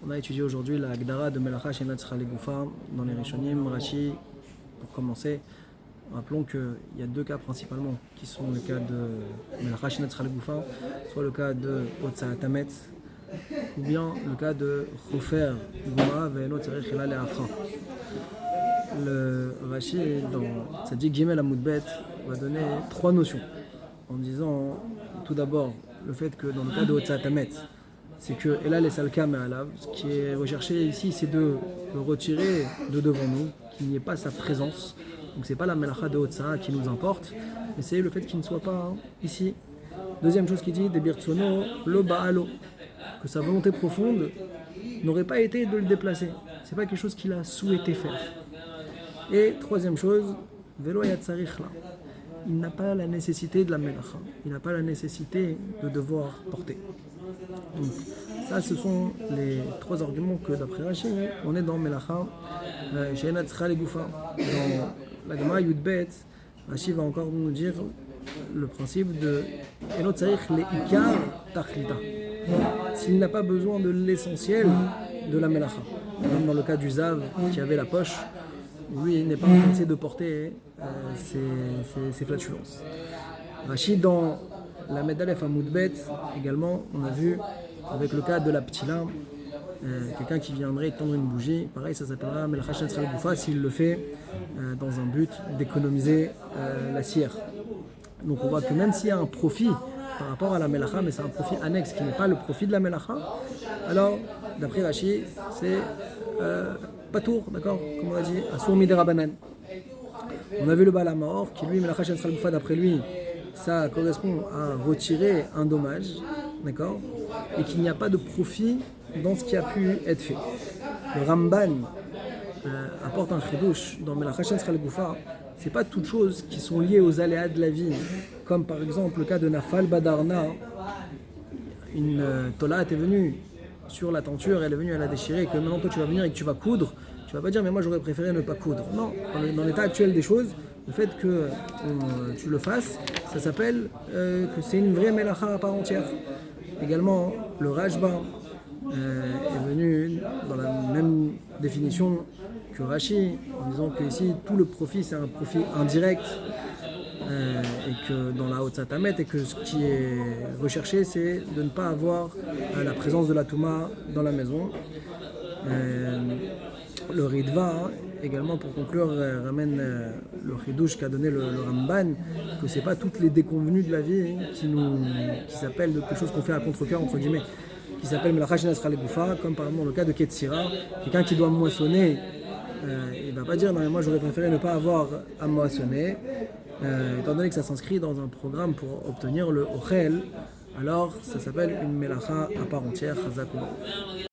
On a étudié aujourd'hui la Agdara de Melacha Shenat Tzra Legoufa dans les Rishonim, Rashi. Pour commencer, rappelons qu'il y a deux cas principalement qui sont le cas de Melacha Shenat Tzra Legoufa, soit le cas de Otsa Tamet, ou bien le cas de Chofer Gouma Ve'eno Tzarech Ela Le'afra. Le Rashi, dans Tzadik Gimel Amoudbet, va donner trois notions en disant tout d'abord le fait que dans le cas de Otsa Tamet, c'est que Ela les salka me'alav, ce qui est recherché ici, c'est de le retirer de devant nous, qu'il n'y ait pas sa présence. Donc c'est pas la melacha de Otsa qui nous importe, mais c'est le fait qu'il ne soit pas ici. Deuxième chose qu'il dit, de birtsono lo ba'alo, que sa volonté profonde n'aurait pas été de le déplacer. C'est pas quelque chose qu'il a souhaité faire. Et troisième chose, velo yatsarich la. Il n'a pas la nécessité de la melacha, il n'a pas la nécessité de devoir porter. Donc, ça, ce sont les trois arguments que, d'après Rashi, on est dans Melacha, She'enat Tzra Legoufa. Dans la Gemara Yudbet, Rashi va encore nous dire le principe de Eno Tzarich Le'ikar Tachlita. S'il n'a pas besoin de l'essentiel de la Melacha, comme dans le cas du Zav qui avait la poche, lui, il n'est pas intéressé de porter ses flatulences. Rashi, dans la Medalef Amoudbet, également, on a vu avec le cas de la ptila, quelqu'un qui viendrait tendre une bougie, pareil, ça s'appellera Melacha Shenat Tzra Legoufa s'il le fait dans un but d'économiser la cire. Donc on voit que même s'il y a un profit par rapport à la Melacha, mais c'est un profit annexe qui n'est pas le profit de la Melacha, alors d'après Rashi, c'est patour, d'accord, comme on a dit, Asur Midera Banan. On a vu le Baal HaMaor qui lui, Melacha Shenat Tzra Legoufa, d'après lui, ça correspond à retirer un dommage, d'accord, et qu'il n'y a pas de profit dans ce qui a pu être fait. Le Ramban apporte un chidouche dans Melacha Shenat Tzra Legoufa. C'est pas toutes choses qui sont liées aux aléas de la vie, comme par exemple le cas de Nafal Badarna. Une tola est venue sur la tenture, elle est venue, elle a déchiré, et que maintenant toi tu vas venir et que tu vas coudre. Tu vas pas dire mais moi j'aurais préféré ne pas coudre. Non, dans l'état actuel des choses, le fait que tu le fasses, ça s'appelle que c'est une vraie melacha à part entière. Également, le Rajba est venu dans la même définition que Rashi, en disant que ici tout le profit c'est un profit indirect, et que dans la Otsa Tamet, et que ce qui est recherché c'est de ne pas avoir la présence de la Touma dans la maison. Le Ritva, également pour conclure, ramène le Chidouche qu'a donné le Ramban, que c'est pas toutes les déconvenues de la vie qui s'appellent quelque chose qu'on fait à contre-cœur, entre guillemets, qui s'appelle Melacha Shenat Tzra Legoufa, comme par exemple le cas de Ketsira, quelqu'un qui doit moissonner, il va pas dire non mais moi j'aurais préféré ne pas avoir à moissonner, étant donné que ça s'inscrit dans un programme pour obtenir le Ochel, alors ça s'appelle une Melacha à part entière, Chazak U'Baruch.